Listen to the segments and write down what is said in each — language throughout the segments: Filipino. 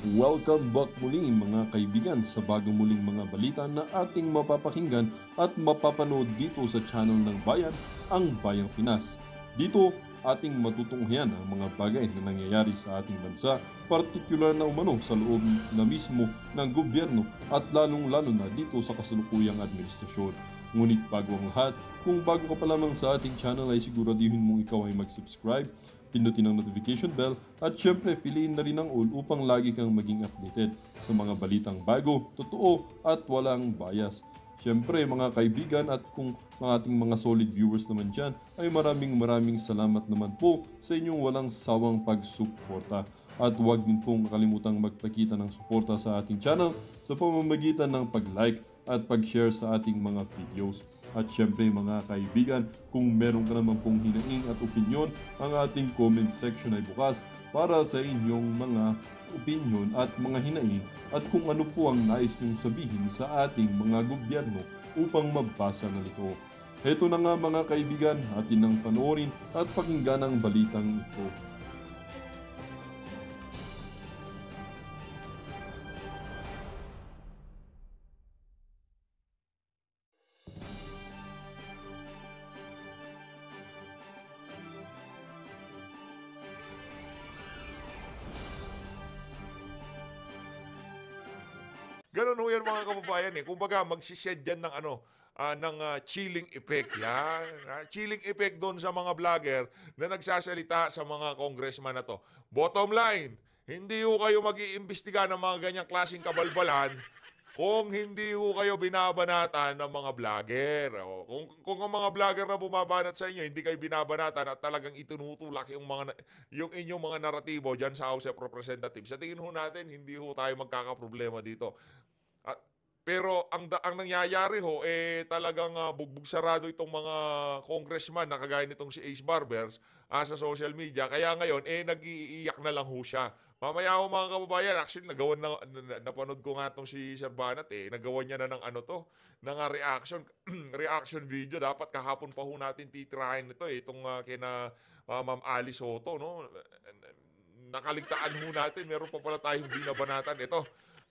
Welcome back muli mga kaibigan sa bagong muling mga balita na ating mapapakinggan at mapapanood dito sa channel ng Bayan, ang Bayang Pinas. Dito, ating matutunghayan ang mga bagay na nangyayari sa ating bansa, partikular na umano sa loob na mismo ng gobyerno at lalong-lalo na dito sa kasalukuyang administrasyon. Ngunit bago ang lahat, kung bago ka pa lamang sa ating channel ay siguraduhin mong ikaw ay mag-subscribe, pindutin ang notification bell at syempre piliin na rin ang all upang lagi kang maging updated sa mga balitang bago, totoo at walang bias. Syempre mga kaibigan at kung mga ating mga solid viewers naman dyan ay maraming salamat naman po sa inyong walang sawang pagsuporta. At huwag din pong kalimutang magpakita ng suporta sa ating channel sa pamamagitan ng pag-like at pag-share sa ating mga videos. At syempre mga kaibigan, kung meron ka naman pong hinaing at opinyon, ang ating comment section ay bukas para sa inyong mga opinyon at mga hinaing at kung ano po ang nais nyong sabihin sa ating mga gobyerno upang mabasa na ito. Heto na nga mga kaibigan, atin nang panoorin at pakinggan ang balitang ito. Ganun ho yan mga kababayan eh. Kumbaga magsisend yan ng chilling effect. Yan. Chilling effect doon sa mga vlogger na nagsasalita sa mga congressman na to. Bottom line, hindi ho kayo mag-iimbestiga ng mga ganyang klaseng kabalbalan kung hindi ho kayo binabanatan ng mga vlogger. O, kung ang mga vlogger na bumabanat sa inyo, hindi kayo binabanatan at talagang itinutulak yung inyong mga naratibo dyan sa House of Representatives, sa tingin ho natin, hindi ho tayo magkakaproblema dito. Pero ang nangyayari ho talagang bugbog sarado itong mga congressman na kagaya nitong si Ace Barbers sa social media. Kaya ngayon nag-iiyak na lang ho siya. Mamaya ho mga kababayan, actually napanood ko nga itong si Sir Banat nagawa niya na ng ng reaction video. Dapat kahapon pa ho natin titirahin ito itong kina Ma'am Ali Soto, no? Nakaligtaan ho natin, meron pa pala tayong binabanatan. Ito,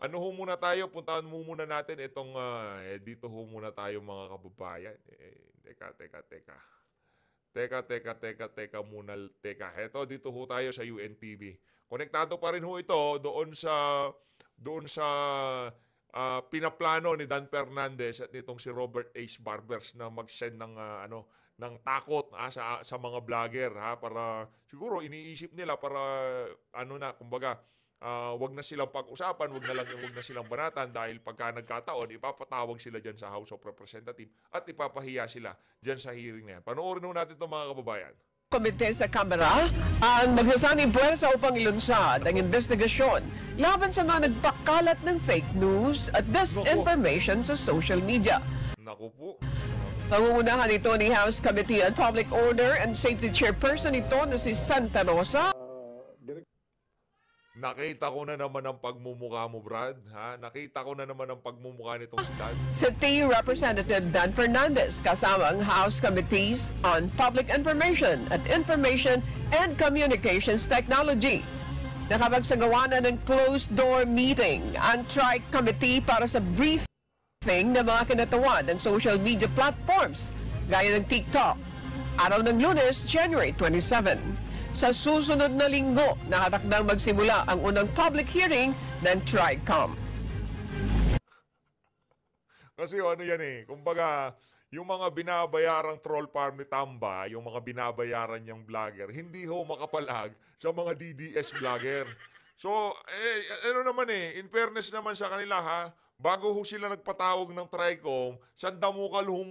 ano ho muna tayo, puntahan mo muna natin itong, dito ho muna tayo mga kababayan. Teka. Teka muna, teka. Eto, dito ho tayo sa UNTV. Konektado pa rin ho ito doon sa pinaplano ni Dan Fernandez at nitong si Robert Ace Barbers na mag-send ng takot sa mga vlogger para siguro iniisip nila para kumbaga wag na silang pag-usapan, wag na silang banatan dahil pagka nagkataon, ipapatawag sila diyan sa House of Representatives at ipapahiya sila diyan sa hearing na yan. Panoorin natin 'to mga kababayan. Komite sa Kamara ang magsasanib puwersa upang ilunsad ang investigasyon laban sa mga nagpakalat ng fake news at disinformation sa social media. Naku po. Pangungunahan ito ni House Committee on Public Order and Safety Chairperson ito na si Santa Rosa. Nakita ko na naman ang pagmumukha mo, Brad. Nakita ko na naman ang pagmumukha nitong si Dan. City Representative Dan Fernandez kasama ang House Committees on Public Information at Information and Communications Technology. Nakapagsagawa na ng closed-door meeting ang Trike Committee para sa briefing ng mga kinatawan ng social media platforms gaya ng TikTok. Araw ng Lunes, January 27. Sa susunod na linggo, nakatakdang magsimula ang unang public hearing ng TRICOM. Kasi kumbaga, yung mga binabayarang troll farm ni Tamba, yung mga binabayaran niyang vlogger, hindi ho makapalag sa mga DDS vlogger. So, in fairness naman sa kanila bago ho sila nagpatawag ng TRICOM, sandamukal ho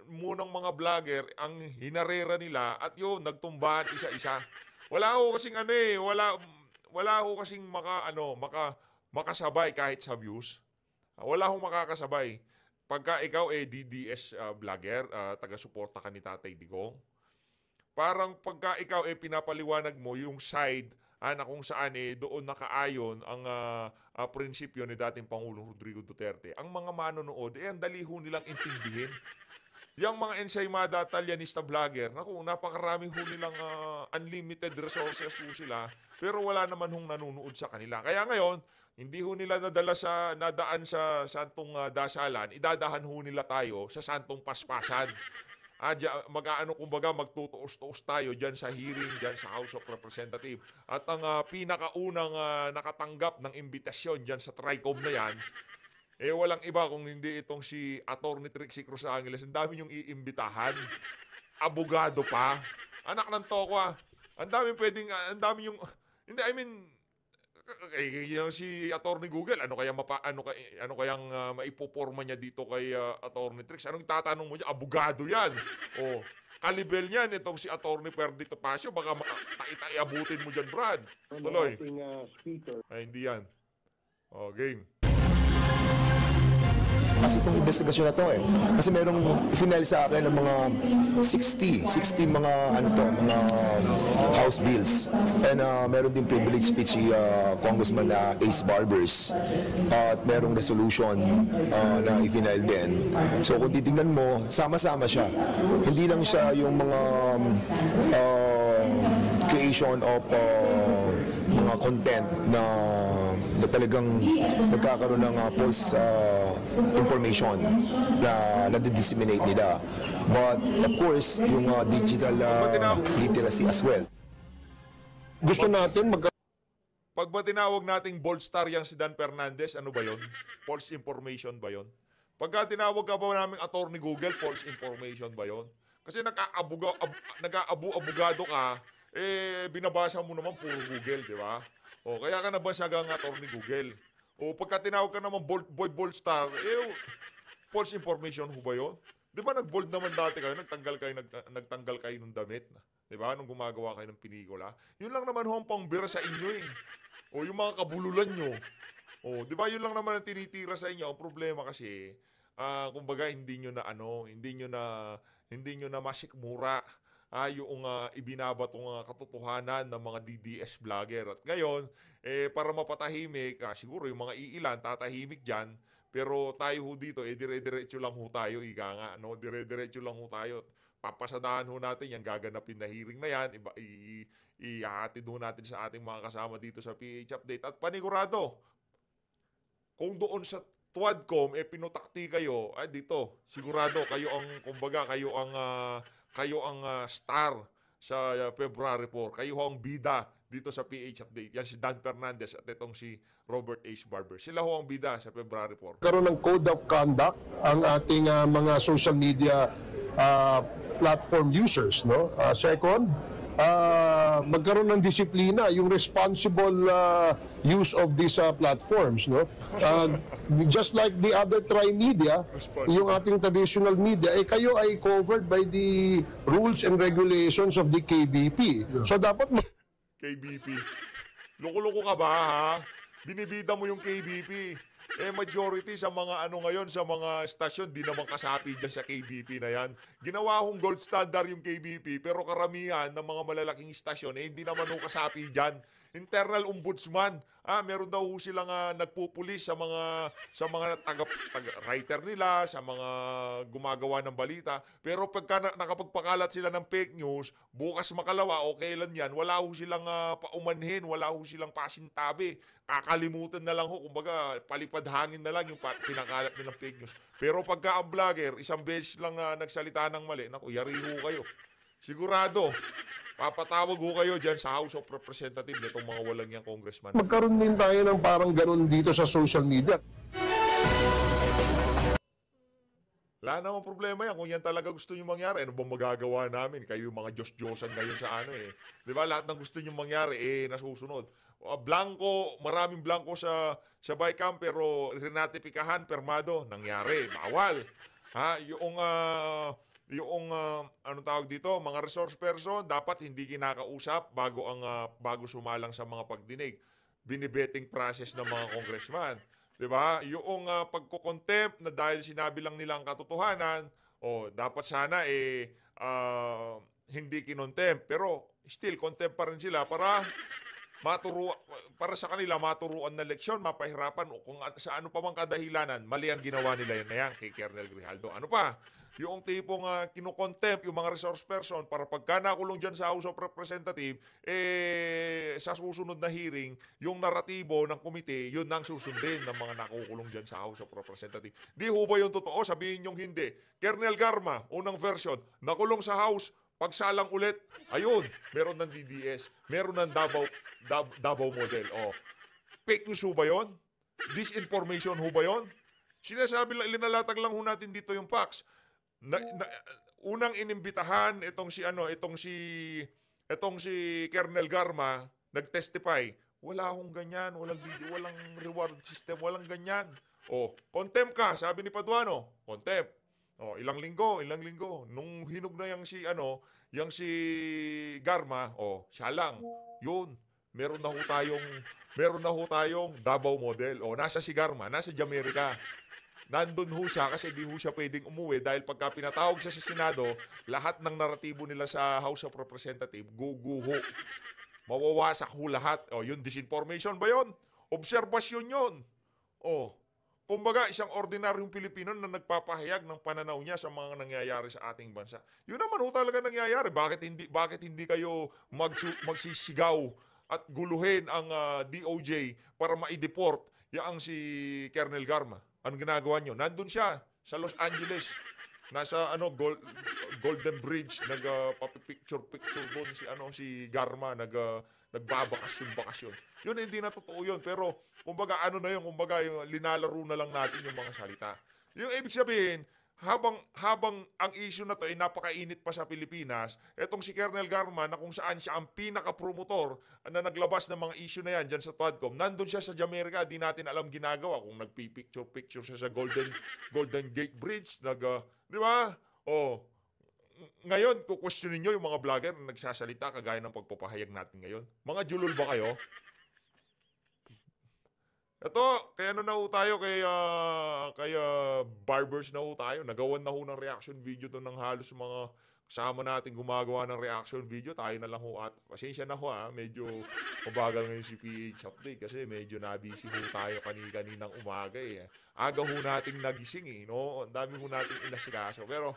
munang mga vlogger ang hinarera nila at yun, nagtumbahan isa-isa. Wala ho kasing wala ho kasing makasabay kahit sa views. Wala ho makakasabay. Pagka ikaw DDS vlogger, taga-suporta ka ni Tatay Digong, parang pagka ikaw pinapaliwanag mo yung side na kung saan doon nakaayon ang prinsipyo ni dating Pangulong Rodrigo Duterte, ang mga manonood ang dali ho nilang intindihin. Yung mga ensaymada at Italianista vlogger, naku, napakarami ho nilang unlimited resources ho sila, pero wala naman hong nanonood sa kanila. Kaya ngayon, hindi ho nila nadaan sa santong dasalan, idadahan ho nila tayo sa santong paspasan. Mag-aano kumbaga, magtutuos-tuos tayo diyan sa hearing diyan sa House of Representatives. At ang pinakaunang nakatanggap ng imbitasyon diyan sa TRICOM na yan, walang iba kung hindi itong si Attorney Trixie Cruz Angeles. Ang dami yung iimbitahan. Abogado pa. Anak ng toko ah. Ang dami pwedeng, ang dami yung, hindi, I mean, yung si Attorney Google, ano kayang maipoporma niya dito kay Attorney Trix? Anong tatanong mo niya? Abogado yan. O, kalibel niyan itong si Attorney Perdito Pasio, baka abutin mo dyan, Brad. Tuloy. Ay, hindi yan. O, game. Kasi itong investigasyon na to kasi merong ifinal sa akin ng mga 60 mga mga House bills. And meron din privilege speech si Congressman Ace Barbers. At merong resolution na ifinal din. So kung titingnan mo, sama-sama siya. Hindi lang siya yung mga creation of mga content na talagang nagkakaroon ng false information na nadi-disseminate nila. But of course, yung digital literacy as well. Gusto natin Pag ba tinawag nating bold star yang si Dan Fernandez, ano ba yon? False information ba yon? Pagka tinawag ka ba namin Attorney Google, false information ba yon? Kasi nag-aabu-abogado ka, binabasa mo naman puro Google, di ba? O, kaya ka nabasagang Attorney Google. O, pagka tinawag ka naman bold star, false information ho ba yun? Di ba nag-bold naman dati kayo, nagtanggal kayo ng damit? Di ba? Nung gumagawa kayo ng pinikula. Yun lang naman ho ang pangbira sa inyo eh. O, yung mga kabululan nyo. O, di ba yun lang naman ang tinitira sa inyo? Ang problema kasi, kumbaga hindi nyo na masikmura yung ibinabatong katotohanan ng mga DDS vlogger. At ngayon, para mapatahimik, siguro yung mga iilan tatahimik dyan, pero tayo ho dito, dire-diretso lang ho tayo, ika nga, no? Dire-diretso lang ho tayo. Papasadahan ho natin yung gaganapin na hearing na yan, ihahatid ho natin sa ating mga kasama dito sa PH Update. At panigurado, kung doon sa Tuadcom, pinutakti kayo, dito, sigurado, kayo ang, kumbaga, kayo ang star sa February 4. Kayo ang bida dito sa PH Update. Yan si Dan Fernandez at itong si Robert Ace Barber. Sila ho ang bida sa February 4. karoon ng code of conduct ang ating mga social media platform users, no? Second, magkaroon ng disiplina, yung responsible use of these platforms, no? Just like the other tri-media, yung ating traditional media, kayo ay covered by the rules and regulations of the KBP. So dapat KBP. Loko-loko ka ba, ha? Binibida mo yung KBP. Majority sa mga ngayon, sa mga stasyon, di naman kasapi dyan sa KBP na yan. Ginawa hong gold standard yung KBP, pero karamihan ng mga malalaking stasyon, hindi naman hong kasapi dyan. Internal Ombudsman, meron daw silang nagpupulis sa mga writer nila, sa mga gumagawa ng balita. Pero pagka nakapagpakalat sila ng fake news, bukas makalawa o kailan yan, wala ho silang paumanhin, wala ho silang pasintabi. Kakalimutan na lang ho, kumbaga palipad hangin na lang yung pinakalat nilang fake news. Pero pagka ang vlogger, isang beses lang nagsalita ng mali, naku, yari ho kayo. Sigurado, papatawag ho kayo dyan sa House of Representatives nitong mga walang yang congressman. magkaroon din tayo ng parang ganun dito sa social media. Wala namang problema yan. Kung yan talaga gusto nyo mangyari, ano bang magagawa namin? Kayo yung mga Diyos-Diyosan ngayon sa Di ba? Lahat ng gusto nyo mangyari, nasusunod. Blanco, maraming blanco sa BICAM, pero rinatipikahan, permado, nangyari. Bawal. Yung ano tawag dito, mga resource person dapat hindi kinakausap bago sumalang sa mga pagdinig. Binibeting process ng mga congressman. 'Di ba? Yung pagko-contempt na dahil sinabi lang nila ang katotohanan, dapat sana hindi kinontempt, pero still contempt pa rin sila para para sa kanila, maturuan na leksyon, mapahirapan, o kung sa ano pa mang kadahilanan, mali ang ginawa nila yan kay Colonel Grijaldo. Ano pa? Yung tipong kinukontempt yung mga resource person para pagka nakulong dyan sa House of Representatives, sa susunod na hearing, yung naratibo ng komite, yun ang susundin ng mga nakukulong dyan sa House of Representatives. Di ho ba yung totoo? Sabihin yung hindi. Colonel Garma, unang version, nakulong sa House, pagsalang ulit, ayun, meron ng DDS, meron ng Davao model. Oh. Fake news ho ba yun? Disinformation ho ba yun? Sinasabi lang, linalatag lang ho natin dito yung facts. Unang inimbitahan itong si Colonel Garma, nag-testify. Wala akong ganyan, walang video, walang reward system, walang ganyan. Oh, contempt ka, sabi ni Paduano. Contempt. Oh, ilang linggo. Nung hinog na yang si Garma, oh, siya lang. Yun. Meron na ho tayong Davao model. Oh, nasa si Garma, nasa Jamaica. Nandun ho siya kasi di ho siya pwedeng umuwi dahil pagka pinatawag siya sa Senado, lahat ng naratibo nila sa House of Representatives, guguho. Mawawasak ho lahat. Oh, yun, disinformation ba yun? Obserbasyon yun. Oh, kumbaga, isang ordinaryong Pilipino na nagpapahayag ng pananaw niya sa mga nangyayari sa ating bansa. Yun naman ho talaga nangyayari. Bakit hindi kayo magsisigaw at guluhin ang DOJ para ma-deport yang si Colonel Garma? Anong ginagawa nyo? Nandun siya sa Los Angeles. Nasa Golden Bridge, nagpa-picture doon si Garma, nagbabakasyon. Yun, hindi na totoo yun. Pero, kumbaga, kumbaga, yung linalaro na lang natin yung mga salita. Yung ibig sabihin, habang ang issue na to ay napakainit pa sa Pilipinas, etong si Colonel Garma na kung saan siya ang pinaka-promotor na naglabas ng mga issue na yan dyan sa TODCOM, nandun siya sa Jamaica, di natin alam ginagawa kung nagpipicture siya sa Golden Gate Bridge, di ba? Oh, ngayon, kukwestiyonin nyo yung mga vlogger na nagsasalita kagaya ng pagpapahayag natin ngayon. Mga julol ba kayo? Ito, kaya na ho tayo, kay barbers na ho tayo. Nagawan na ho ng reaction video to ng halos mga kasama natin gumagawa ng reaction video. Tayo na lang ho at pasensya na ho medyo mabagal ngayon si PH Update kasi medyo nabisi ho tayo kaninang umaga Aga ho nating nagising no? Ang dami ho nating inasikaso. Pero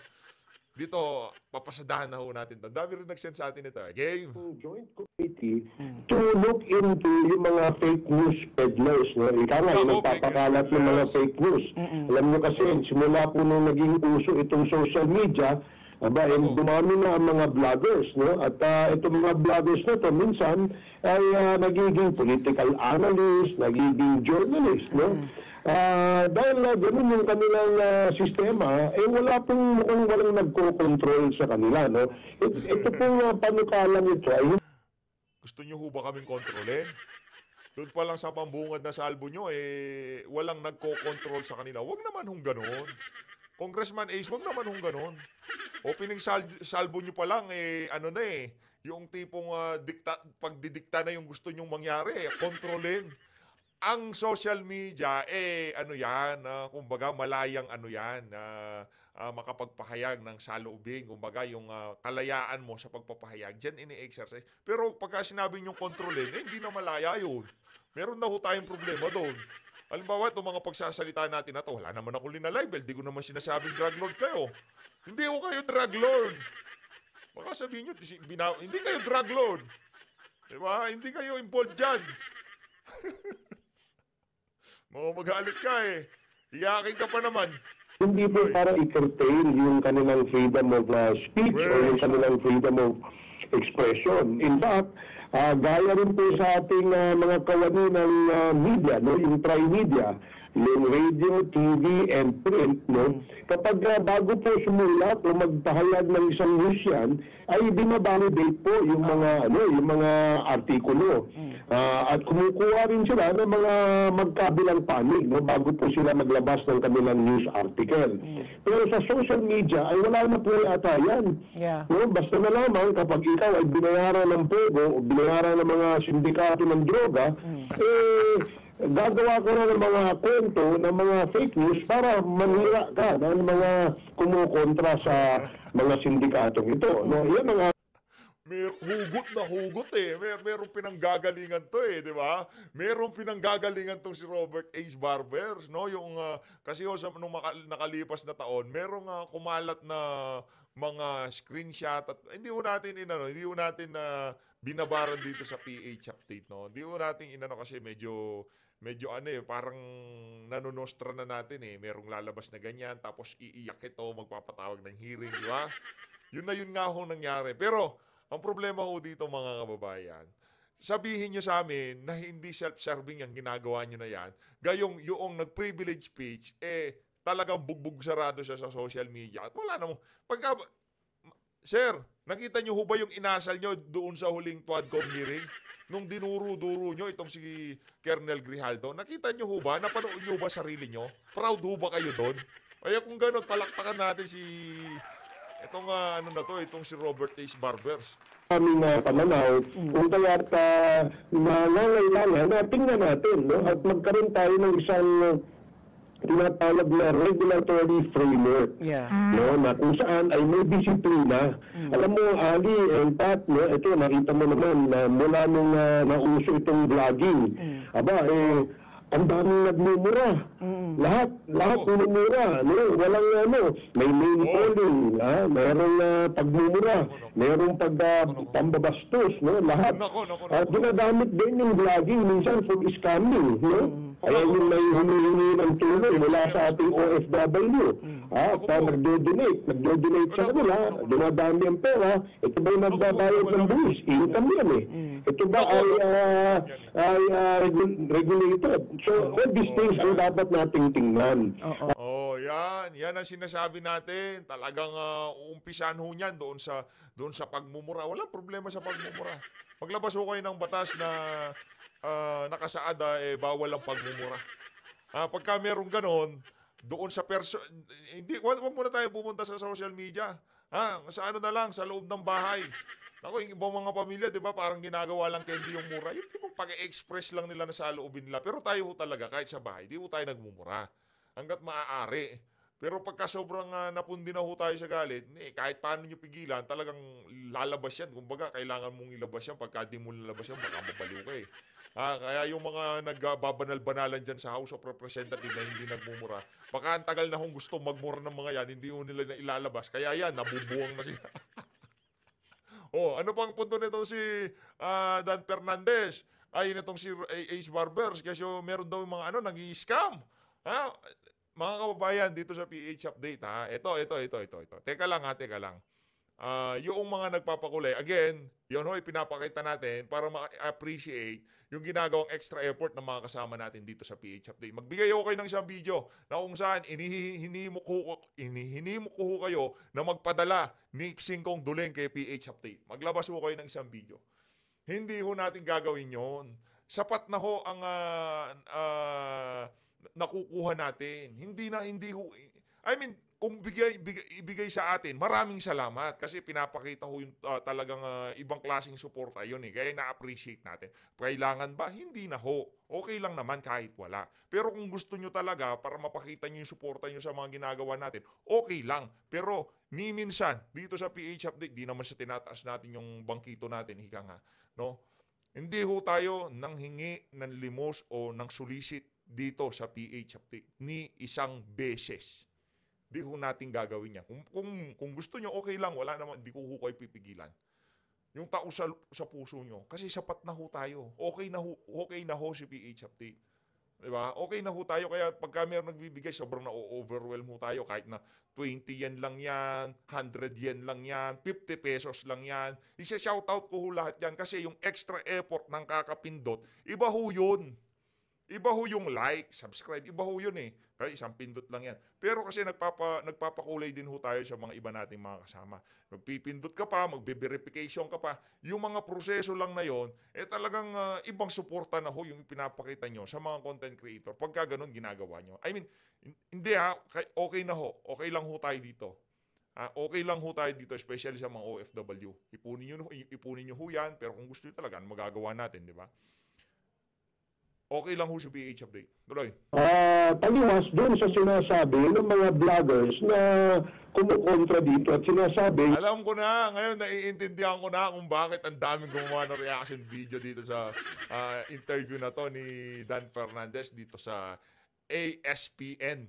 dito, papasadahan na ho natin ito. Dami rin nag-send sa atin ito. Game! Joint committee to look into yung mga fake news peddlers. No? Ika nga, yung nagpapakalat ng mga fake news. Alam nyo kasi, simula po nung naging uso itong social media, dumami na ang mga vloggers. No? At itong mga vloggers na ito, minsan ay nagiging political analyst, nagiging journalist. No? Dahil ganun yung kanilang sistema, mukhang walang nagko-control sa kanila. No? Ito pong panukalang ito ay... Gusto nyo ho ba kaming kontrolin? Doon pa lang sa pambungad na salbo nyo, walang nagko-control sa kanila. Huwag naman hong ganon. Congressman Ace, huwag naman hong ganon. Opening salbo nyo pa lang, yung tipong pagdidikta na yung gusto nyong mangyari, kontrolin. Ang social media, kumbaga malayang makapagpahayag ng saloobin, kumbaga yung kalayaan mo sa pagpapahayag, dyan ini-exercise. Pero pagka sinabi nyong kontrolin, hindi na malaya yun. Meron na ho tayong problema doon. Halimbawa, itong mga pagsasalita natin na to, wala naman ako linalibel, di ko naman sinasabing drug lord kayo. Hindi ho kayo drug lord. Baka sabihin nyo, hindi kayo drug lord. Diba? Hindi kayo involved dyan. Magalit ka Iyakin ka pa naman. Hindi po para i-curtail yung kanilang freedom of speech o yung kanilang freedom of expression. In fact, gaya rin po sa ating mga kawani ng media, no? Yung tri-media, yung radio, TV, and print, no? Kapag bago po sumulat o magpahayag ng isang news yan, ay binabalidate po yung mga artikulo. At kumukuha rin sila ng mga magkabilang panig, no? Bago po sila maglabas ng kanilang news article. Pero sa social media, ay wala na po ata yan. Yeah. No? Basta na lamang kapag ikaw ay binayaran ng pogo o binayaran ng mga sindikato ng droga, gagawa ko na ng mga kwento, ng mga fake news para manira ka ng mga kumukontra sa mga sindikatong ito. No? Yan ang may hugot eh. Merong pinanggagalingan to eh, di ba? Merong pinanggagalingan tong si Robert H. Barbers, no? Yung, kasi nung nakalipas na taon, merong kumalat na mga screenshot at hindi ho natin binabaran dito sa PH update, no? Hindi ho natin kasi medyo parang nanonostra na natin eh. Merong lalabas na ganyan, tapos iiyak ito, magpapatawag ng hearing, di ba? Yun nga ho nangyari. Pero, ang problema ho dito mga kababayan, sabihin nyo sa amin na hindi self-serving yung ginagawa nyo na yan, gayong yung nag-privilege speech, talagang bugbog sarado siya sa social media. At wala namang, Sir, nakita nyo ho ba yung inasal nyo doon sa huling Quadcom hearing? Nung dinuro-duro nyo itong si Colonel Grijaldo, nakita nyo ho ba? Napanood nyo ba sarili nyo? Proud ho ba kayo doon? Kaya kung gano'n, palakpakan natin itong si Robert H. Barbers. Aming pananaw, kung kaya nangangailangan, tingnan natin, no? At magkaroon tayo ng isang tinatawag na regulatory framework. Yeah. No, na kung saan ay may disiplina. Alam mo, Ali and Pat, no, ito, nakita mo naman na mula nung nauso itong vlogging, ang daming nagmumura. Lahat minumura. No? Walang may name calling, mayroong pagmumura, mayroong pambabastos, no? Lahat. Ginagamit din yung vlogging minsan for scamming, no? Kaya yung may humihingi ng tulong mula sa ating OFW. Nagdo-donate sa kanila, dumadami ang pera, ito ba yung nagbabayad ng buwis? Income yan eh. Ito ba ay regulated? So, all these things ang dapat nating tingnan. Yan ang sinasabi natin. Talagang uumpisan ho niyan doon sa pagmumura. Walang problema sa pagmumura. Maglabas ho kayo ng batas na nakasaad bawal ang pagmumura. Pagka merong ganon, doon sa wag muna tayo pumunta sa social media. Sa na lang, sa loob ng bahay. Ako, yung ibang mga pamilya, di ba, parang ginagawa lang candy yung mura. Yung pag-express lang nila na sa loobin nila. Pero tayo ho talaga, kahit sa bahay, di ho tayo nagmumura. Hanggat maaari. Pero pagka sobrang napundi na ho tayo sa galit, kahit paano nyo pigilan, talagang lalabas yan. Kumbaga, kailangan mong ilabas yan. Pagka di mo lalabas yan, baka mabaliw ka eh. Kaya yung mga nagbabanal-banalan dyan sa House of Representatives na hindi nagmumura, baka ang tagal na hong gusto magmura ng mga yan, hindi ho nila na ilalabas. Kaya yan, nabubuwang na sila. Ano pang punto nito si Dan Fernandez? Ay, nitong si H. Barbers, kasi meron daw yung mga nag-i-scam. Mga kababayan, dito sa PH Update, ito. Teka lang. Yung mga nagpapakulay, again, yun ipinapakita natin para ma-appreciate yung ginagawang extra effort ng mga kasama natin dito sa PH Update. Magbigay ako kayo ng isang video na kung saan hinimok ko kayo na magpadala ni Singkong Duleng kay PH Update. Maglabas ko kayo ng isang video. Hindi ho natin gagawin yon. Sapat na ho ang nakukuha natin. Hindi ho. Kung ibigay sa atin, maraming salamat kasi pinapakita ho yung talagang ibang klaseng suporta yun eh. Kaya na-appreciate natin. Kailangan ba? Hindi na ho. Okay lang naman kahit wala. Pero kung gusto nyo talaga para mapakita nyo yung suporta nyo sa mga ginagawa natin, okay lang. Pero ni minsan, dito sa PH Update, di naman sa tinataas natin yung bangkito natin, hika nga. No? Hindi ho tayo nanghingi ng limos o ng sulisit dito sa PH Update ni isang beses. Di ho natin gagawin yan. Kung gusto nyo, okay lang. Wala naman, di ko ho kayo pipigilan. Yung tao sa puso nyo. Kasi sapat na ho tayo. Okay na ho si PH Update. Diba? Okay na ho tayo. Kaya pagka mayroong nagbibigay, sobrang na-overwhelm ho tayo. Kahit na 20 yen lang yan, 100 yen lang yan, 50 pesos lang yan. Isa-shoutout ko ho lahat yan. Kasi yung extra effort ng kakapindot, iba ho yun. Iba ho yung like, subscribe, iba ho yun eh. Kaya isang pindot lang yan. Pero kasi nagpapakulay din ho tayo sa mga iba nating mga kasama. Magpipindot ka pa, magbe-verification ka pa. Yung mga proseso lang na yon, talagang ibang suporta na ho yung pinapakita nyo sa mga content creator. Pagka ganun ginagawa nyo. Hindi okay na ho. Okay lang ho tayo dito. Okay lang ho tayo dito, especially sa mga OFW. Ipunin nyo ho yan, pero kung gusto nyo talaga, magagawa natin, di ba? Okay lang ho sa PH update. Tuloy. Taliwas doon sa sinasabi ng mga vloggers na kumukontra dito at sinasabi Alam ko na, ngayon naiintindihan ko na kung bakit ang daming gumawa ng reaction video dito sa interview na to ni Dan Fernandez dito sa ASPN.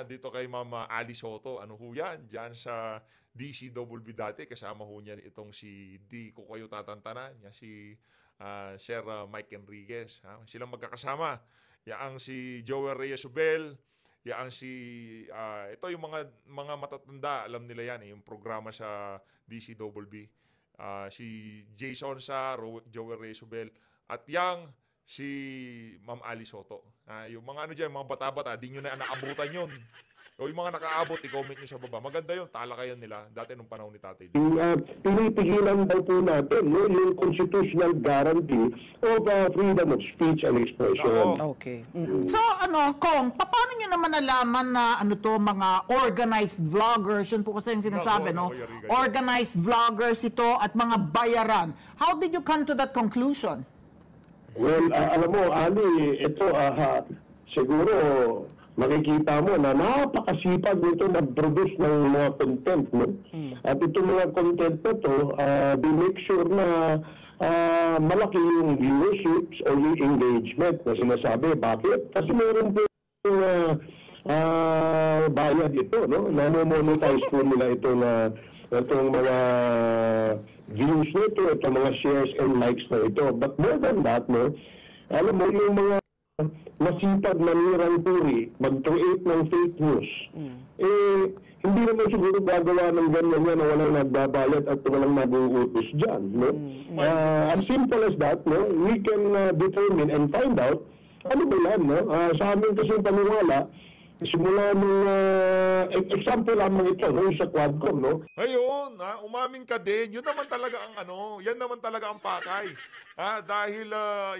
Dito kay Mama Ali Soto. Ano ho yan? Diyan sa DCWB dati. Kasama ho niya itong si D. Kung kayo tatantanan. Yan si Sir Mike Enriquez. Silang magkakasama. Yaang si Joel Reyes-Ubel. Yaang si ito yung mga matatanda, alam nila yan yung programa sa DCWB. Si Jason sa Joel Reyes-Ubel at yang si Ma'am Ali Soto. Yung mga ano diyan, mga bata-bata, di nyo na naabutan yun. O yung mga nakaabot, i-comment nyo sa baba. Maganda yun, talakayan nila dati nung panahon ni Tatay. pinipigilan daw po natin yung constitutional guarantee of freedom of speech and expression. Okay. So Kong, paano nyo naman nalaman na mga organized vloggers, yun po kasi yung sinasabi, no? Organized vloggers ito at mga bayaran. How did you come to that conclusion? Well, alam mo, Ali, ito, siguro, makikita mo na napakasipag nito mag-produce ng mga content, no? At itong mga content na to, they make sure na malaki yung viewerships o yung engagement na sinasabi. Bakit? Kasi meron po bayad ito, no? Nanomonetize po nila ito na itong mga views nito, itong mga shares and likes na ito. But more than that, no? Alam mo, yung mga masipag na nirang puri, mag-create ng fake news, hindi naman siguro gagawa ng ganyan yan na walang nagbabayad at walang nabuutos dyan. No? As simple as that, no? We can determine and find out ano ba yan. No? Sa amin kasi paniwala, simula nung example lamang ito, no? Sa Quadcom, no? Ayun, umamin ka din. Yun naman talaga ang yan naman talaga ang pakay. Dahil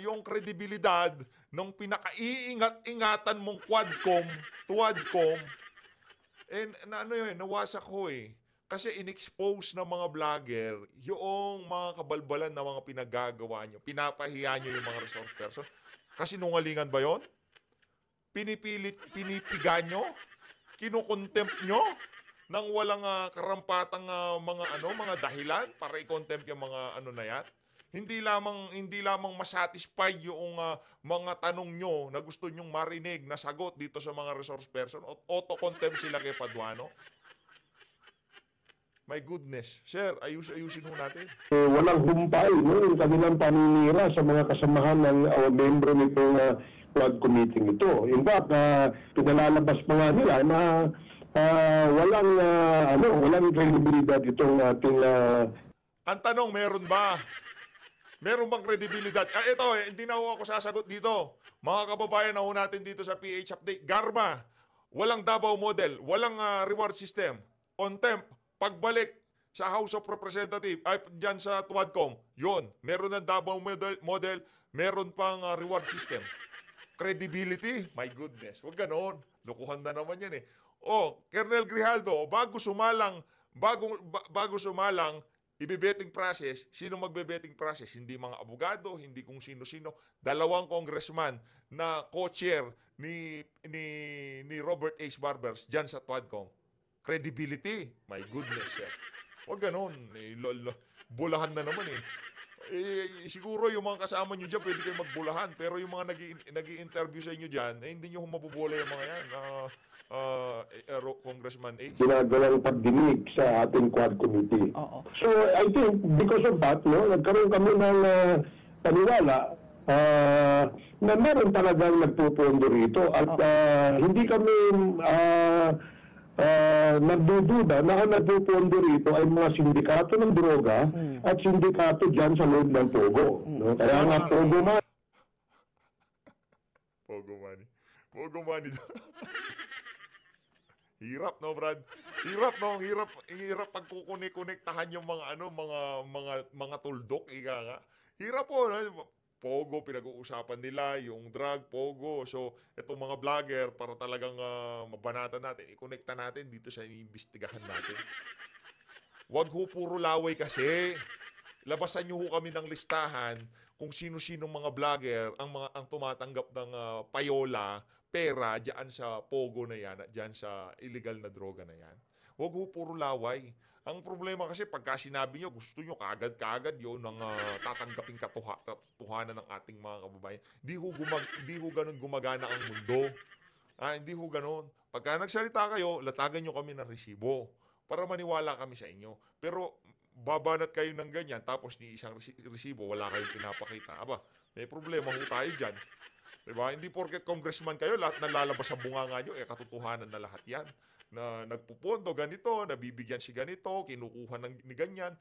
yung kredibilidad nung pinakaiingat-ingatan mong Tuadcom, nawasak ko eh. Kasi in-expose ng mga vlogger yung mga kabalbalan na mga pinagagawa nyo. Pinapahiya nyo yung mga resource person. Kasi nungalingan ba yon? Pinipiga nyo? Kinukontempt nyo? Nang walang karampatang mga dahilan para i-contempt yung mga na yan? Hindi lamang masatisfy yung mga tanong nyo na gusto nyong marinig na sagot dito sa mga resource person, auto-contempt sila kay Paduano. My goodness. Sir, ayusin ho natin. Walang humpay, no? Yung kanilang paninira sa mga kasamahan ng membro nitong Quad Committee ito. In fact, pinalalabas pa nga nila na walang credibilidad itong ating Ang tanong, meron ba? Meron bang kredibilidad? Ito, hindi na ako sasagot dito. Mga kababayan na ho natin dito sa PH Update. Garma, walang Davao model, walang reward system. Contempt, pagbalik sa House of Representatives, dyan sa Tuadcom, yun, meron ng Davao model, meron pang reward system. Credibility, my goodness. Huwag ganon. Lukuhan na naman yan eh. Colonel Grijaldo, bago sumalang, ibe-betting process, sino magbe-betting process? Hindi mga abogado, hindi kung sino-sino. 2 congressman na co-chair ni Robert H. Barbers dyan sa Tuadcom. Credibility, my goodness. Huwag ganon. Bulahan na naman eh. Siguro yung mga kasama nyo dyan, pwede kayo magbulahan. Pero yung mga nag-i-interview sa inyo dyan, hindi nyo mabubola yung mga yan. Congressman H. Ginagawang pagdinig sa ating Quad Committee. So, I think, because of that, no, nagkaroon kami ng paniwala na meron talagang nagpupondo rito at hindi kami nagdududa na ang nagpupondo rito ay mga sindikato ng droga at sindikato dyan sa loob ng Pogo. No? Kaya nga Pogo Money. Pogo Money. Hirap, no, Brad? Hirap, no? Hirap pag kukunik-konektahan yung mga tuldok, ika nga. Hirap po, no? Pogo, pinag-uusapan nila, yung drug, Pogo. So, itong mga vlogger, para talagang mabanatan natin, i-connecta natin dito sa iniimbestigahan natin. Wag ho puro laway kasi. labasan niyo ho kami ng listahan kung sino-sinong mga vlogger ang tumatanggap ng payola, pera diyan sa pogo na yan at diyan sa illegal na droga na yan. Huwag ho puro laway. Ang problema kasi pagka sinabi nyo, gusto nyo kaagad-kaagad yun ang tatanggaping katotohanan ng ating mga kababayan. Di ho ganun gumagana ang mundo. Hindi ho ganun. Pagka nagsalita kayo, latagan nyo kami ng resibo para maniwala kami sa inyo. Pero babanat kayo ng ganyan, tapos ni isang resibo, wala kayong pinapakita. Aba, may problema ho tayo dyan. Diba? Hindi porket congressman kayo, lahat na lalabas sa bunganga nyo, katotohanan na lahat yan. Na nagpupondo ganito, nabibigyan si ganito, kinukuha ni ganyan.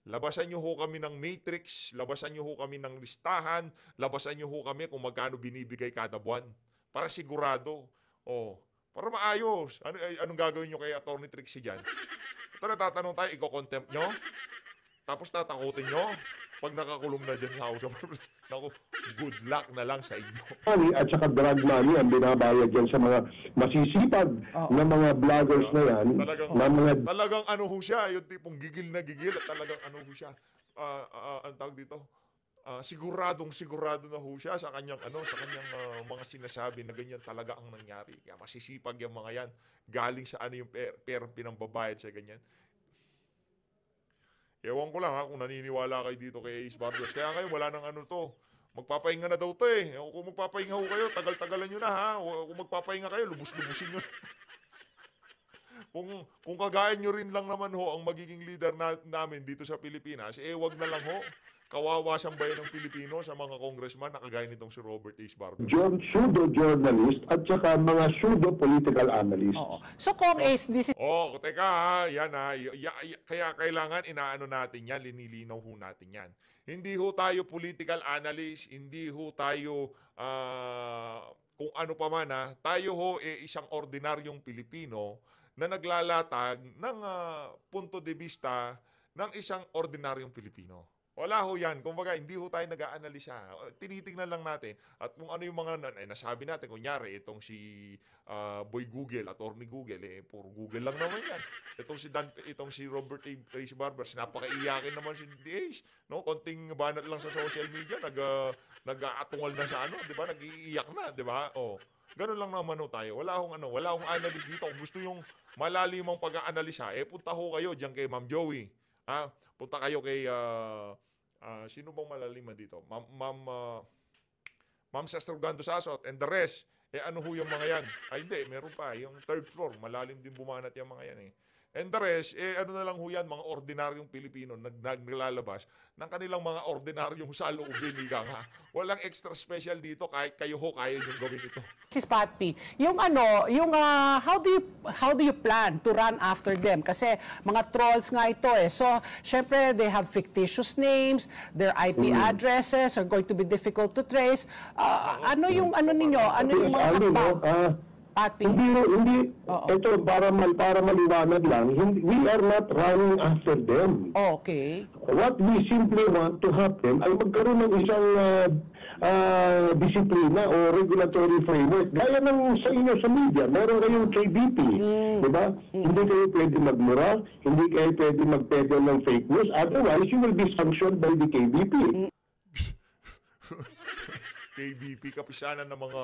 Labasan nyo ho kami ng matrix, labasan nyo ho kami ng listahan, labasan nyo ho kami kung magkano binibigay kada buwan. Para sigurado. Para maayos. Anong gagawin nyo kay Atty. Trixie dyan? Ito na tatanong tayo, i-contempt nyo? Tapos tatakutin nyo? Pag nakakulong na dyan sa House of Representatives, naku, good luck na lang sa inyo. Money at saka drug money ang binabayad dyan sa mga masisipag na mga vloggers na yan. Talagang ano ho siya, yung tipong gigil na gigil at talagang ano ho siya. Ang tawag dito? Sigurado na ho siya sa kanyang mga sinasabi na ganyan talaga ang nangyari. Kaya masisipag yung mga yan. Galing sa ano yung perang pinambabayad sa ganyan. Ewan ko lang kung naniniwala kayo dito kay Ace Barbers. Kaya ngayon wala nang ano to. Magpapahinga na daw to eh. Kung magpapahinga ho kayo, tagal-tagalan nyo na ha. Kung magpapahinga kayo, lubus-lubusin nyo. Kung kagaya nyo rin lang naman ho ang magiging leader namin dito sa Pilipinas, wag na lang ho. Kawawa siyang bayan ng Pilipino sa mga congressman na kagaya nitong si Robert Ace Barbers. Pseudo-journalist at saka mga pseudo-political analyst. Oo. So kung Ace, this is Teka ha, yan ha. Kaya kailangan inaano natin yan, linilinaw ho natin yan. Hindi ho tayo political analyst, hindi ho tayo kung ano pa man ha. Tayo ho isang ordinaryong Pilipino na naglalatag ng punto de vista ng isang ordinaryong Pilipino. Wala ho yan. Kumbaga, hindi ho tayo nag-aanalisa. Tinitingnan lang natin. At kung ano yung mga nasabi natin, kunyari, itong si Boy Google, Atty. Google, puro Google lang naman yan. Itong si Robert Ace Barbers, napakaiyakin naman si Ace. No? Konting banat lang sa social media, nag-aatungal na sa di ba? Nag-iiyak na, di ba? Ganun lang naman ho tayo. Wala akong analyst dito. Kung gusto yung malalimang pag-aanalisa, punta ho kayo diyan kay Ma'am Joey. Punta kayo kay sino bang malaliman dito? Ma'am Sastrogando Sasot and the rest. Ano ho yung mga yan? Hindi, meron pa. Yung third floor, malalim din bumanat yung mga yan And the rest, ano na lang ho yan, mga ordinaryong Pilipino naglalabas ng kanilang mga ordinaryong saloobin, ika nga. Walang extra special dito, kahit kayo ho, kaya nyo gawin ito. Sis Patpi, how do you plan to run after them? Kasi mga trolls nga ito So, syempre, they have fictitious names, their IP addresses are going to be difficult to trace. Ano yung mga hakbang? Hindi. Ito, para maliwanag lang, we are not running after them. Okay. What we simply want to happen ay magkaroon ng isang disiplina o regulatory framework. Gaya ng sa inyo sa media, meron kayong KBP. Diba? Hindi kayo pwede magmura, hindi kayo pwede magpedal ng fake news, otherwise you will be sanctioned by the KBP. KBP, kapisanan ng mga...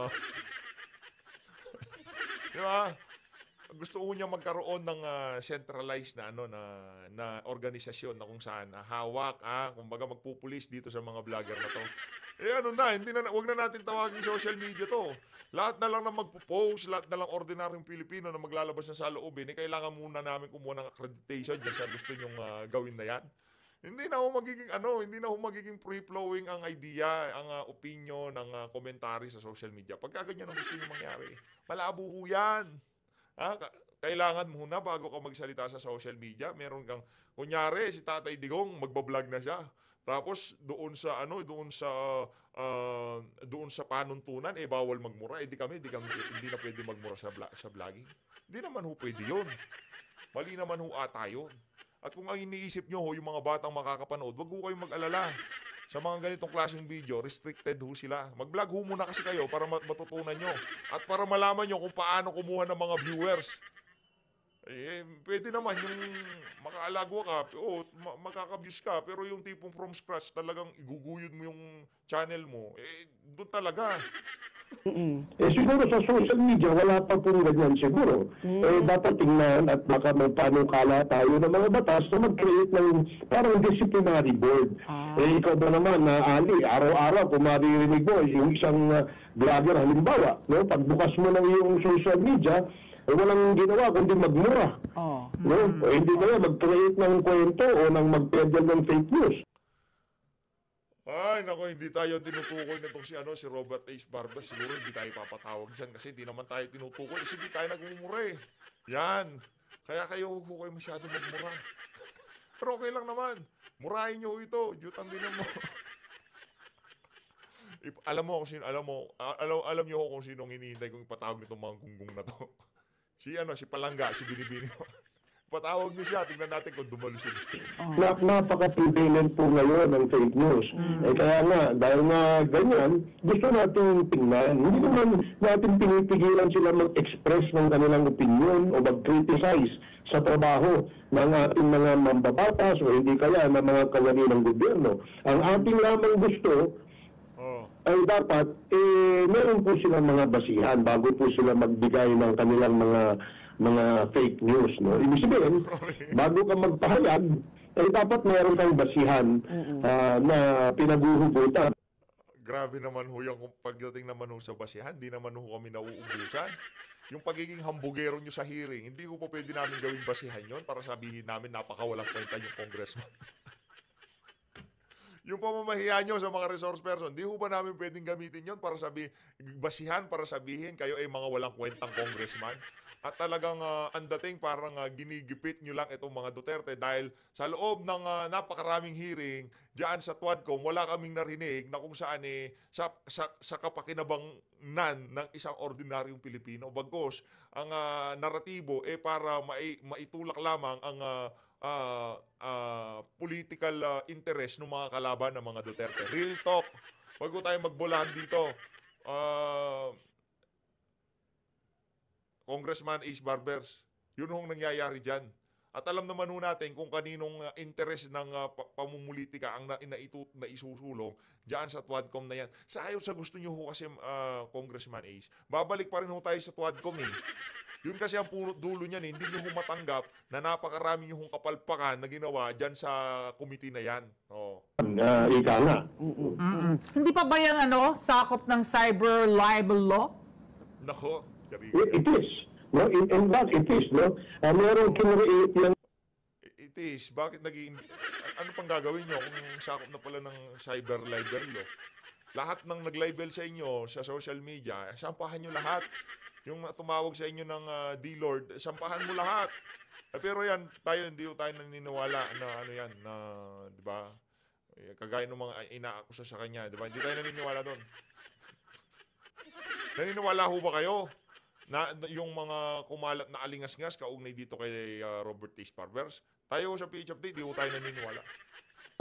Diba? Gusto ko niya magkaroon ng centralized na na organisasyon na kung saan hawak kumbaga magpupulis dito sa mga vlogger na to. Wag na natin tawagin social media to. Lahat na lang na magpo-post, lahat na lang ordinaryong Pilipino na maglalabas ng saloobin, kailangan muna namin kumuha ng accreditation diyan sa gusto nyong gawin na yan. Hindi na ho magiging free-flowing ang idea, ang opinion, ang komentary sa social media. Pagka ganyan ang gusto nyo mangyari, malabo ho yan. Kailangan muna bago ka magsalita sa social media, meron kang, kunyari, si Tatay Digong, magbablog na siya. Tapos doon sa panuntunan, bawal magmura. Hindi na pwede magmura sa vlogging. Hindi naman ho pwede yun. Mali naman ho ata yun. At kung ang iniisip nyo yung mga batang makakapanood, wag ho kayong mag-alala. Sa mga ganitong klaseng video, restricted ho sila. Mag-vlog ho muna kasi kayo para matutunan nyo. At para malaman nyo kung paano kumuha ng mga viewers. Pwede naman yung makaalagwa ka, makaka-views ka, pero yung tipong from scratch talagang iguguyod mo yung channel mo, doon talaga. Siguro sa social media, wala pa pong ganyan siguro. Dapat tingnan at baka magpanukala tayo ng mga batas na mag-create ng parang disciplinary board. Ikaw ba naman, Ali, araw-araw kung maririnig mo yung isang vlogger, halimbawa, no? Pagbukas mo ng iyong social media, walang ginawa kundi magmura. No? Hindi kaya mag-create ng kwento o ng mag-peddle ng fake news. Ay, nako, hindi tayo tinutukoy nitong si Robert H. Barbas. Siguro hindi tayo papatawag dyan kasi hindi naman tayo tinutukoy kasi hindi tayo nagmumura eh. Yan. Kaya kayo huwag kayo masyado magmura. Pero okay lang naman. Murahin nyo ito. Jutan din mo. Alam niyo kung sinong hinihintay kong ipatawag nitong mga gunggong na to. Si Palangga, si Binibini. Patawag niyo siya, tingnan natin kung dumalo siya. Napaka-prevalent po ngayon ng fake news. Kaya nga, dahil nga ganyan, gusto natin tingnan. Hindi naman natin pinipigilan sila mag-express ng kanilang opinion o mag-criticize sa trabaho ng ating mga mambabatas o hindi kaya ng mga kawani ng gobyerno. Ang ating lamang gusto ay dapat, meron po silang mga basihan bago po sila magbigay ng kanilang mga fake news, no? Ibig sabihin, bago ka magpahayag, dapat meron kang basihan na pinaguhugutan. Grabe naman ho yung pagdating naman ho sa basihan, di naman ho kami nauubusan. Yung pagiging hambugero nyo sa hearing, hindi ko po pwede namin gawing basihan yon para sabihin namin napakawalang kwenta yung congressman. Yung pamamahiya nyo sa mga resource person, di ho ba namin pwedeng gamitin yon para basihan para sabihin kayo ay mga walang kwentang congressman? At talagang ang dating parang ginigipit nyo lang itong mga Duterte dahil sa loob ng napakaraming hearing diyan sa Tuadcom, wala kaming narinig na kung saan sa kapakinabangan ng isang ordinaryong Pilipino. Bagos, ang naratibo para maitulak lamang ang political interest ng mga kalaban ng mga Duterte. Real talk. Bago tayo magbulahan dito, Congressman Ace Barbers, yun hong nangyayari dyan. At alam naman ho natin kung kaninong interest ng pamumulitika ang naisusulong dyan sa Tuadcom na yan. Sa gusto nyo ho kasi, Congressman Ace, babalik pa rin ho tayo sa Tuadcom eh. Yun kasi ang dulo niyan eh. Hindi nyo ho matanggap na napakarami nyo hong kapalpakan na ginawa dyan sa committee na yan. Ika nga. Hindi pa ba yan sakop ng cyber libel law? Nako. It is. No? In fact, it is. No? Merong kinreate yan. It is. Bakit ano pang gagawin nyo kung sakop na pala ng cyber libel law? Lahat ng nag-libel sa inyo sa social media, sampahan nyo lahat. Yung tumawag sa inyo ng D-Lord, sampahan mo lahat. Pero yan, hindi tayo naniniwala na yan, na, di ba? Kagaya ng mga inaakusa sa kanya, di ba? Hindi tayo naniniwala doon. Naniniwala ho ba kayo na yung mga kumalat na alingas-ngas kaugnay dito kay Robert H. Barbers? Tayo sa PH Update, di ho tayo naniniwala.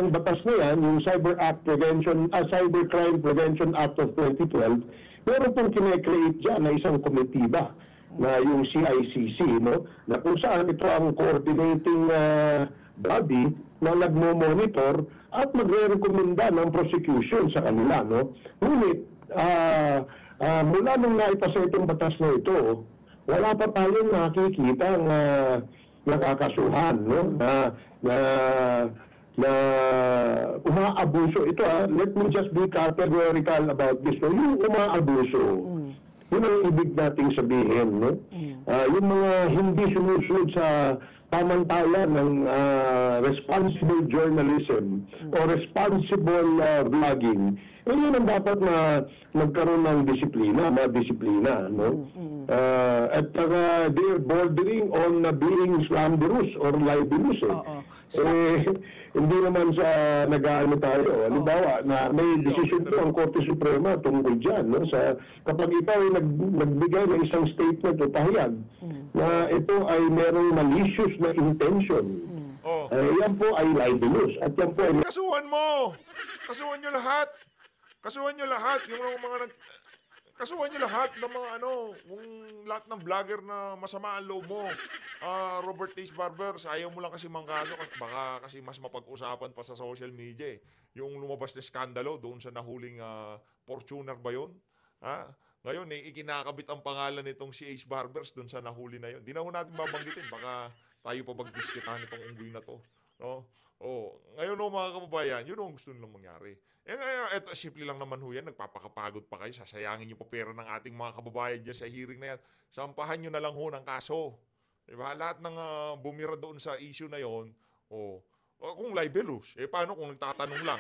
Ang batas na yan, yung Cybercrime Prevention Act of 2012, meron pong kinecreate dyan na isang komitiba na yung CICC, no? Na kung saan ito ang coordinating body na nagmo-monitor at magre-rekomenda ng prosecution sa kanila, no? Ngunit, mula nung naipasa itong batas na ito, wala pa tayong nakikita na nakakasuhan, no? Na umaabuso. Ito let me just be categorical about this. No? Yung umaabuso, yun ang ibig nating sabihin. No? Yung mga hindi sumusunod sa pamantayan ng responsible journalism o responsible vlogging, yun ang dapat na magkaroon ng disiplina, madisiplina. No? At they're bordering on being slanderous or libelous. Hindi naman sa nag-aano tayo. Halimbawa, na may decision po ang Korte Suprema tungkol dyan. No? Kapag ikaw ay nagbigay ng isang statement o pahayag na ito ay merong malicious na intention, yan po ay libelous. At yan po ay... Kasuhan mo! Kasuhan nyo lahat! Kasuhan nyo lahat! Yung mga Kasuhan niyo lahat ng mga kung lahat ng vlogger na masama ang loob mo. Robert Taze Barbers, ayaw mo lang kasi mangkaso, baka kasi mas mapag-usapan pa sa social media eh. Yung lumabas na skandalo doon sa nahuling Fortuner ba yun? Ngayon ikinakabit ang pangalan nitong si Ace Barbers doon sa nahuli na yun. Di na ho natin babanggitin, baka tayo pa magbiskitan itong unggoy na to. No? Ngayon mga kababayan, yun ang gusto nilang mangyari. Eto, simple lang naman ho yan, nagpapakapagod pa kayo, sasayangin nyo pa pera ng ating mga kababayan dyan sa hearing na yan. Sampahan nyo na lang ho ng kaso. Diba? Lahat ng bumira doon sa issue na yon, kung libelous, paano kung nagtatanong lang?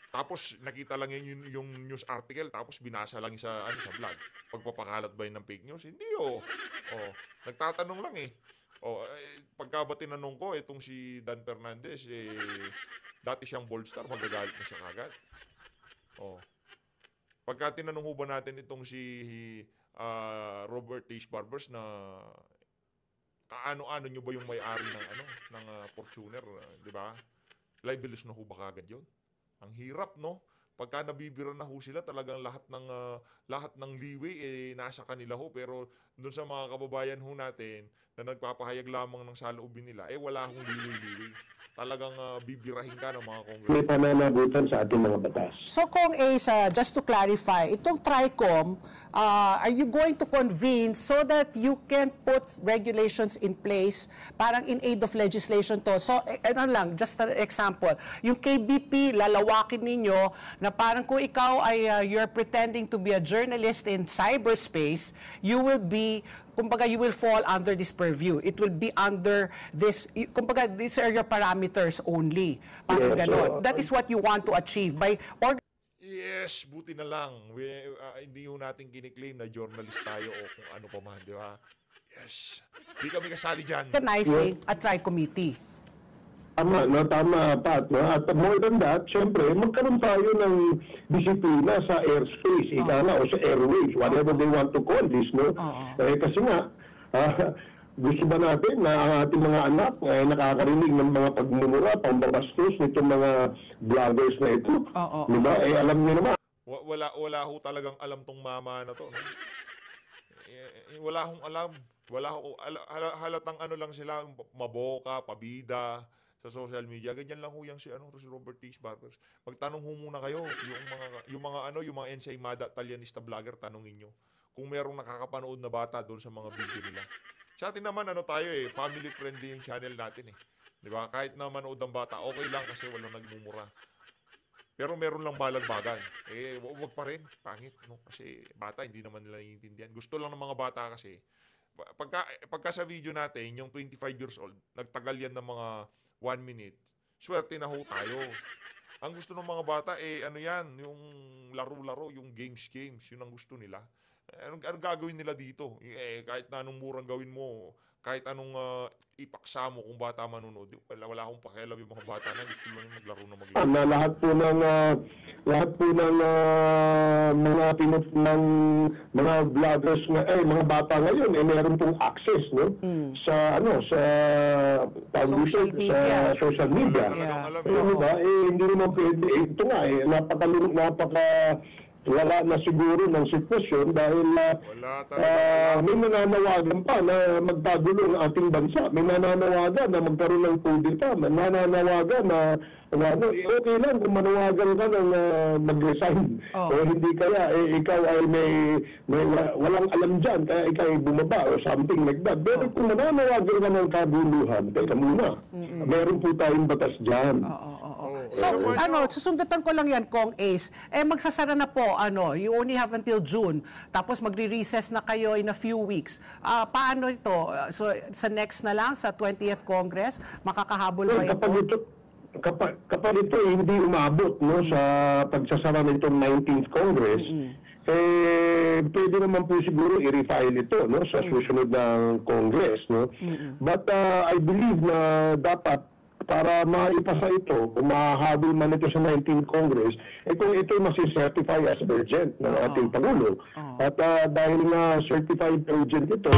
Tapos nakita lang yung news article, tapos binasa lang sa vlog. Pagpapakalat ba yun ng fake news? Hindi nagtatanong lang pagka ba tinanong ko, itong si Dan Fernandez, dati siyang bold star, magagalit na siya kagad. Pagka tinanong ho ba natin itong si Robert Taze Barbers na kaano-ano nyo ba yung may-ari ng Fortuner, di ba? Libelous na ho ba kagad yun? Ang hirap, no? Pagka nabibira na ho sila, talagang lahat ng leeway nasa kanila ho. Pero doon sa mga kababayan ho natin na nagpapahayag lamang ng saloobin nila, wala hong leeway. Talagang bibirahin ka ng mga kongres. May pananagutan sa ating mga batas. So Kong Ace, just to clarify, itong TRICOM, are you going to convene so that you can put regulations in place parang in aid of legislation to? So, just an example, yung KBP, lalawakin ninyo na parang kung ikaw ay you're pretending to be a journalist in cyberspace, you will be kumbaga, you will fall under this purview. It will be under this, kumbaga, these are your parameters only. Parang ganon. That is what you want to achieve by Yes, buti na lang. Hindi ho natin kiniklaim na journalist tayo o kung ano pa man, di ba? Yes. Hindi kami kasali dyan. organizing a tri-committee. Tama, Pat. No? At more than that, syempre, magkaroon tayo ng disiplina sa airspace, o sa airways, whatever they want to call this, no? Kasi nga, gusto ba natin na ang ating mga anak ay nakakarinig ng mga pagmumura, pambabastos nitong mga vloggers na ito? Diba? Alam niyo naman. Wala ho talagang alam tong mama na to. No? Wala hong alam. Halatang lang sila, maboka, pabida, sa social media. Ganyan lang ho yung si Robert Taze Barbers. Magtanong ho muna kayo yung mga ensaymada Italianista vlogger, tanungin nyo kung merong nakakapanood na bata doon sa mga video nila. Sa atin naman tayo family friendly yung channel natin Di ba? Kahit na manood ng bata, okay lang kasi walang nagmumura. Pero meron lang balagbagan. Wag pa rin. Pangit, no? Kasi bata hindi naman nila naiintindihan. Gusto lang ng mga bata kasi pagka sa video natin, yung 25 years old, nagtagal yan ng mga 1 minute, swerte na ho tayo. Ang gusto ng mga bata, yan, yung laro-laro, yung games, yun ang gusto nila. Anong gagawin nila dito? Kahit na anong murang gawin mo, kahit anong ipaksa mo kung bata manonood, wala akong pakialam yung mga bata na gusto lang maglaro na maglaro. Na lahat po ng mga vloggers mga bata ngayon meron pong access, no? Sa social media. Hindi naman pwede. Ito nga wala na siguro ng sitwasyon dahil may nananawagan pa na magtagulo ang ating bansa. May nananawagan na magkaroon ng kudeta. May nananawagan na okay lang kung manawagan ka ng mag-resign. O hindi kaya, ikaw ay may walang alam dyan, kaya ikaw ay bumaba o something like that. Pero kung mananawagan ka ng kabuluhan, teka muna, meron po tayong batas dyan. So, susundatan ko lang yan, Kong Ace. Magsasara na po, you only have until June. Tapos magre-recess na kayo in a few weeks. Paano ito? So, sa next na lang, sa 20th Congress, makakahabol ba ito? Kapag ito hindi umabot sa pagsasara nitong 19th Congress, pwede naman po siguro i-refile ito sa susunod ng Congress. But I believe na dapat para maipasa ito, kung mahahabol man ito sa 19th Congress, kung ito masicertify as urgent ng ating Pangulo. At dahil nga certified urgent ito,